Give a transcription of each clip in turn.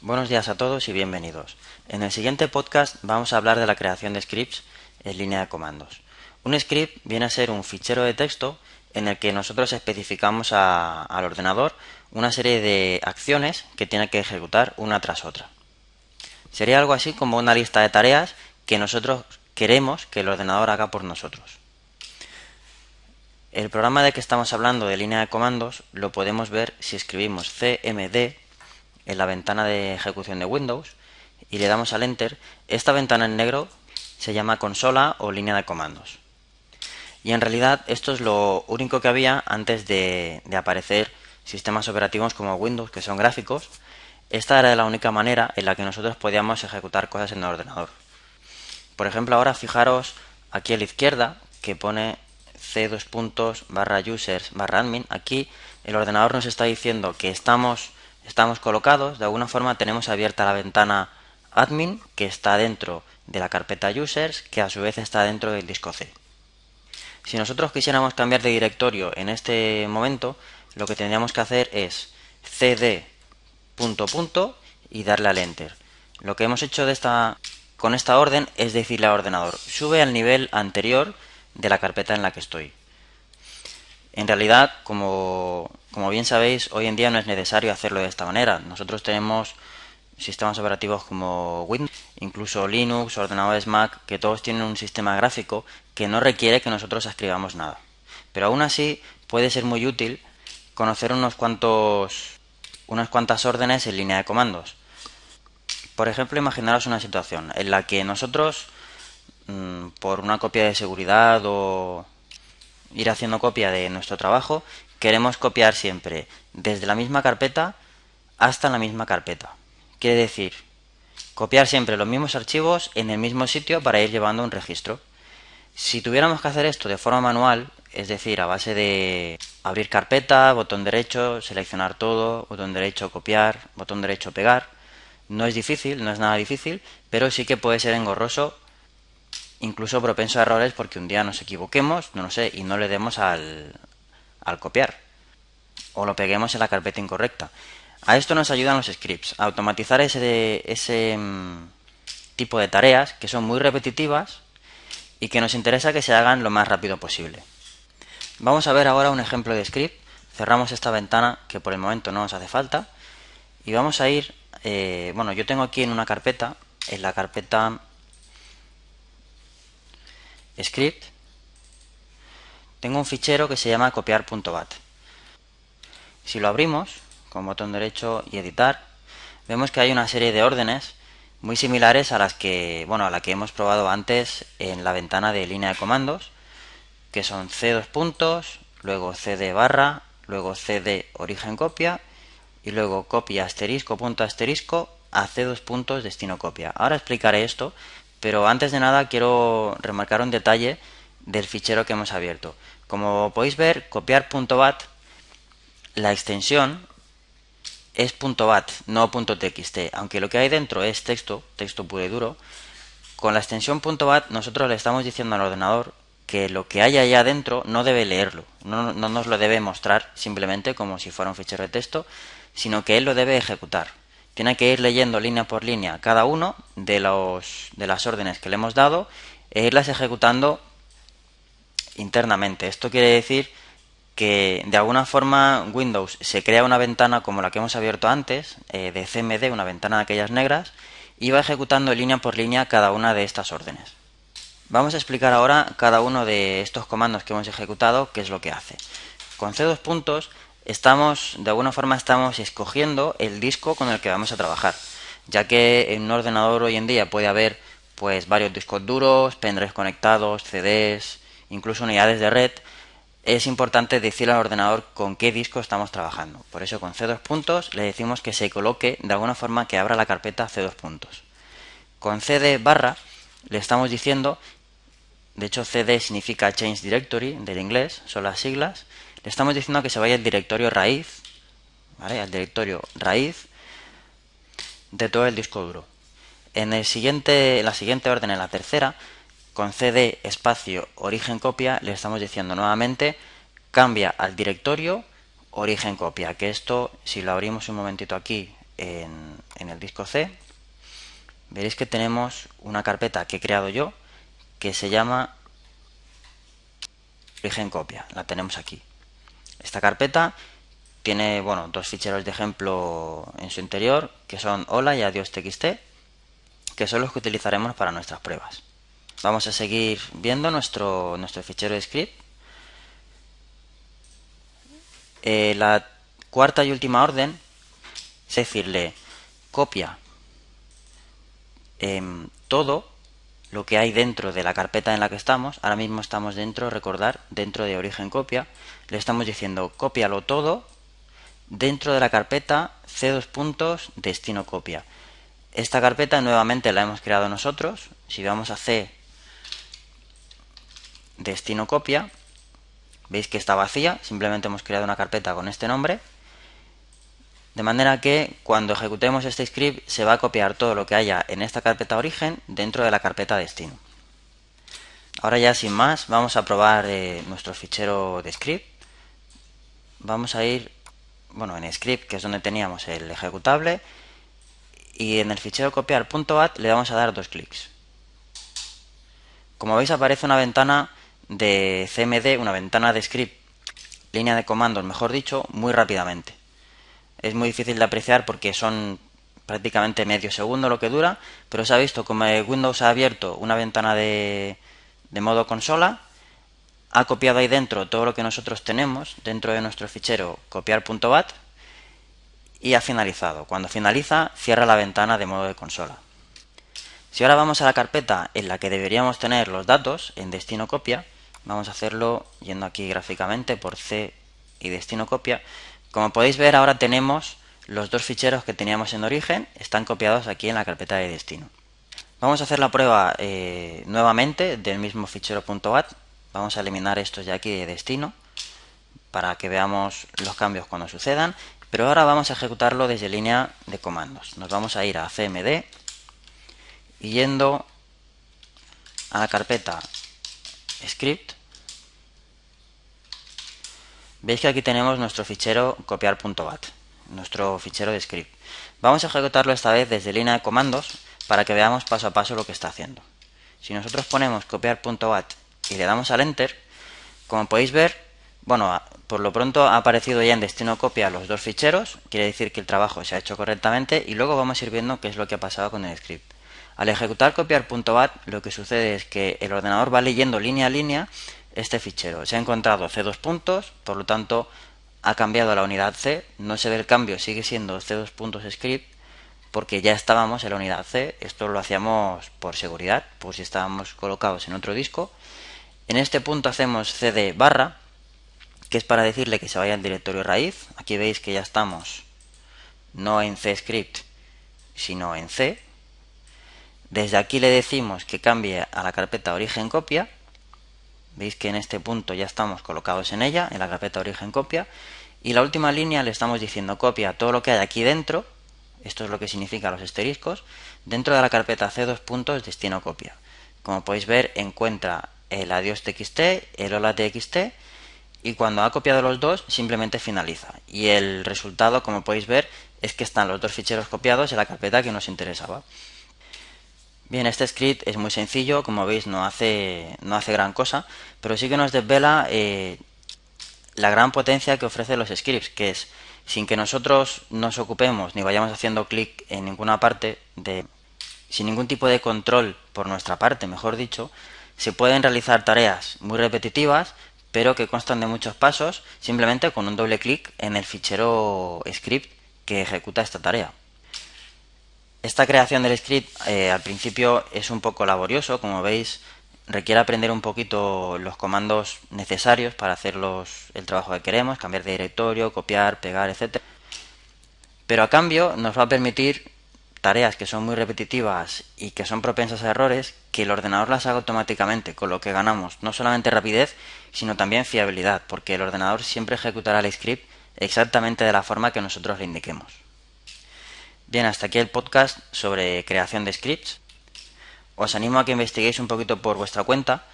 Buenos días a todos y bienvenidos. En el siguiente podcast vamos a hablar de la creación de scripts en línea de comandos. Un script viene a ser un fichero de texto en el que nosotros especificamos al ordenador una serie de acciones que tiene que ejecutar una tras otra. Sería algo así como una lista de tareas que nosotros queremos que el ordenador haga por nosotros. El programa de que estamos hablando de línea de comandos lo podemos ver si escribimos cmd en la ventana de ejecución de Windows y le damos al Enter. Esta ventana en negro se llama consola o línea de comandos. Y en realidad esto es lo único que había antes de aparecer sistemas operativos como Windows, que son gráficos. Esta era la única manera en la que nosotros podíamos ejecutar cosas en el ordenador. Por ejemplo, ahora fijaros aquí a la izquierda que pone c:\users/admin. Aquí el ordenador nos está diciendo que estamos colocados. De alguna forma tenemos abierta la ventana admin, que está dentro de la carpeta users, que a su vez está dentro del disco C. Si nosotros quisiéramos cambiar de directorio en este momento, lo que tendríamos que hacer es cd ... y darle al enter. Lo que hemos hecho con esta orden es decirle al ordenador: sube al nivel anterior de la carpeta en la que estoy. En realidad, como bien sabéis, hoy en día no es necesario hacerlo de esta manera. Nosotros tenemos sistemas operativos como Windows, incluso Linux, ordenadores Mac, que todos tienen un sistema gráfico que no requiere que nosotros escribamos nada. Pero aún así puede ser muy útil conocer unas cuantas órdenes en línea de comandos. Por ejemplo, imaginaros una situación en la que nosotros, por una copia de seguridad o ir haciendo copia de nuestro trabajo, queremos copiar siempre desde la misma carpeta hasta la misma carpeta. Quiere decir, copiar siempre los mismos archivos en el mismo sitio para ir llevando un registro. Si tuviéramos que hacer esto de forma manual, es decir, a base de abrir carpeta, botón derecho, seleccionar todo, botón derecho copiar, botón derecho pegar, no es difícil, no es nada difícil, pero sí que puede ser engorroso, incluso propenso a errores, porque un día nos equivoquemos, no lo sé, y no le demos al copiar, o lo peguemos en la carpeta incorrecta. A esto nos ayudan los scripts, a automatizar ese tipo de tareas que son muy repetitivas y que nos interesa que se hagan lo más rápido posible. Vamos a ver ahora un ejemplo de script. Cerramos esta ventana que por el momento no nos hace falta y vamos a ir, yo tengo aquí en una carpeta, en la carpeta script, tengo un fichero que se llama copiar.bat. Si lo abrimos con botón derecho y editar, vemos que hay una serie de órdenes muy similares a la que hemos probado antes en la ventana de línea de comandos, que son c:, luego cd barra, luego cd origen copia y luego copia asterisco punto asterisco a c:, destino copia. Ahora explicaré esto, pero antes de nada quiero remarcar un detalle del fichero que hemos abierto. Como podéis ver, copiar.bat, la extensión es .bat, no .txt, aunque lo que hay dentro es texto puro y duro. Con la extensión .bat nosotros le estamos diciendo al ordenador que lo que hay allá adentro no debe leerlo, no nos lo debe mostrar simplemente como si fuera un fichero de texto, sino que él lo debe ejecutar. Tiene que ir leyendo línea por línea cada uno de las órdenes que le hemos dado e irlas ejecutando internamente. Esto quiere decir que de alguna forma Windows se crea una ventana como la que hemos abierto antes, de CMD, una ventana de aquellas negras, y va ejecutando línea por línea cada una de estas órdenes. Vamos a explicar ahora cada uno de estos comandos que hemos ejecutado, qué es lo que hace. Con C:, de alguna forma estamos escogiendo el disco con el que vamos a trabajar, ya que en un ordenador hoy en día puede haber pues varios discos duros, pendrives conectados, CDs, incluso unidades de red. Es importante decirle al ordenador con qué disco estamos trabajando. Por eso con C:, le decimos que se coloque de alguna forma, que abra la carpeta C:. Con cd barra le estamos diciendo, de hecho cd significa Change Directory del inglés, son las siglas, le estamos diciendo que se vaya al directorio raíz, ¿vale? Al directorio raíz de todo el disco duro. En la siguiente orden, en la tercera, con cd espacio origen copia, le estamos diciendo nuevamente cambia al directorio origen copia, que esto, si lo abrimos un momentito aquí en el disco C, veréis que tenemos una carpeta que he creado yo que se llama origen copia. La tenemos aquí. Esta carpeta tiene, bueno, dos ficheros de ejemplo en su interior, que son hola y adiós.txt, que son los que utilizaremos para nuestras pruebas. Vamos a seguir viendo nuestro fichero de script. La cuarta y última orden es decirle copia todo lo que hay dentro de la carpeta en la que estamos. Ahora mismo estamos dentro, recordar, dentro de origen copia. Le estamos diciendo cópialo todo dentro de la carpeta c destino copia. Esta carpeta nuevamente la hemos creado nosotros. Si vamos a C destino copia, veis que está vacía, simplemente hemos creado una carpeta con este nombre, de manera que cuando ejecutemos este script se va a copiar todo lo que haya en esta carpeta origen dentro de la carpeta destino. Ahora ya sin más vamos a probar nuestro fichero de script. Vamos a ir, bueno, en script, que es donde teníamos el ejecutable, y en el fichero copiar.bat le vamos a dar dos clics. Como veis aparece una ventana de CMD, una ventana de script, línea de comandos mejor dicho, muy rápidamente. Es muy difícil de apreciar porque son prácticamente medio segundo lo que dura, pero se ha visto como Windows ha abierto una ventana de modo consola, ha copiado ahí dentro todo lo que nosotros tenemos dentro de nuestro fichero copiar.bat y ha finalizado. Cuando finaliza, cierra la ventana de modo de consola. Si ahora vamos a la carpeta en la que deberíamos tener los datos, en destino copia, vamos a hacerlo yendo aquí gráficamente por C y destino copia. Como podéis ver, ahora tenemos los dos ficheros que teníamos en origen, están copiados aquí en la carpeta de destino. Vamos a hacer la prueba nuevamente del mismo fichero .bat. Vamos a eliminar estos de aquí de destino para que veamos los cambios cuando sucedan, pero ahora vamos a ejecutarlo desde línea de comandos. Nos vamos a ir a CMD y yendo a la carpeta script, veis que aquí tenemos nuestro fichero copiar.bat, nuestro fichero de script. Vamos a ejecutarlo esta vez desde línea de comandos para que veamos paso a paso lo que está haciendo. Si nosotros ponemos copiar.bat y le damos al enter, como podéis ver, bueno, por lo pronto ha aparecido ya en destino copia los dos ficheros, quiere decir que el trabajo se ha hecho correctamente, y luego vamos a ir viendo qué es lo que ha pasado con el script. Al ejecutar copiar.bat, lo que sucede es que el ordenador va leyendo línea a línea este fichero. Se ha encontrado C dos puntos, por lo tanto ha cambiado la unidad C, no se ve el cambio, sigue siendo C dos puntos script, porque ya estábamos en la unidad C. Esto lo hacíamos por seguridad, por si estábamos colocados en otro disco. En este punto hacemos cd barra, que es para decirle que se vaya al directorio raíz. Aquí veis que ya estamos no en C script, sino en C. Desde aquí le decimos que cambie a la carpeta origen copia. Veis que en este punto ya estamos colocados en ella, en la carpeta origen copia. Y la última línea le estamos diciendo copia todo lo que hay aquí dentro. Esto es lo que significa los asteriscos, dentro de la carpeta C dos puntos destino copia. Como podéis ver, encuentra el adiós.txt, el hola.txt, y cuando ha copiado los dos simplemente finaliza. Y el resultado, como podéis ver, es que están los dos ficheros copiados en la carpeta que nos interesaba. Bien, este script es muy sencillo, como veis no hace gran cosa, pero sí que nos desvela la gran potencia que ofrecen los scripts, que es, sin que nosotros nos ocupemos ni vayamos haciendo clic en ninguna parte, sin ningún tipo de control por nuestra parte, mejor dicho, se pueden realizar tareas muy repetitivas, pero que constan de muchos pasos, simplemente con un doble clic en el fichero script que ejecuta esta tarea. Esta creación del script al principio es un poco laborioso, como veis, requiere aprender un poquito los comandos necesarios para hacer el trabajo que queremos, cambiar de directorio, copiar, pegar, etc. Pero a cambio nos va a permitir tareas que son muy repetitivas y que son propensas a errores, que el ordenador las haga automáticamente, con lo que ganamos no solamente rapidez, sino también fiabilidad, porque el ordenador siempre ejecutará el script exactamente de la forma que nosotros le indiquemos. Bien, hasta aquí el podcast sobre creación de scripts. Os animo a que investiguéis un poquito por vuestra cuenta,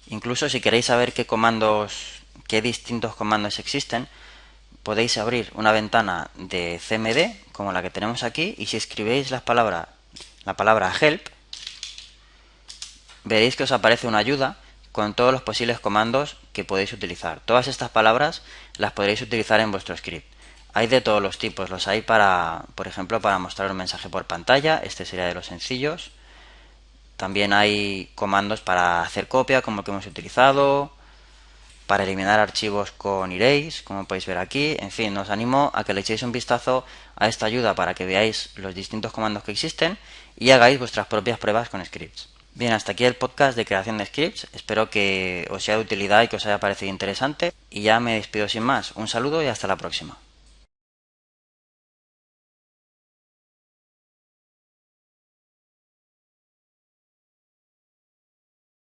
incluso si queréis saber qué distintos comandos existen. podéis abrir una ventana de CMD como la que tenemos aquí, y si escribéis la palabra help, veréis que os aparece una ayuda con todos los posibles comandos que podéis utilizar. Todas estas palabras las podréis utilizar en vuestro script. Hay de todos los tipos, los hay por ejemplo, para mostrar un mensaje por pantalla, este sería de los sencillos. También hay comandos para hacer copia, como el que hemos utilizado, para eliminar archivos con erase, como podéis ver aquí. En fin, os animo a que le echéis un vistazo a esta ayuda para que veáis los distintos comandos que existen y hagáis vuestras propias pruebas con scripts. Bien, hasta aquí el podcast de creación de scripts. Espero que os sea de utilidad y que os haya parecido interesante. Y ya me despido sin más. Un saludo y hasta la próxima.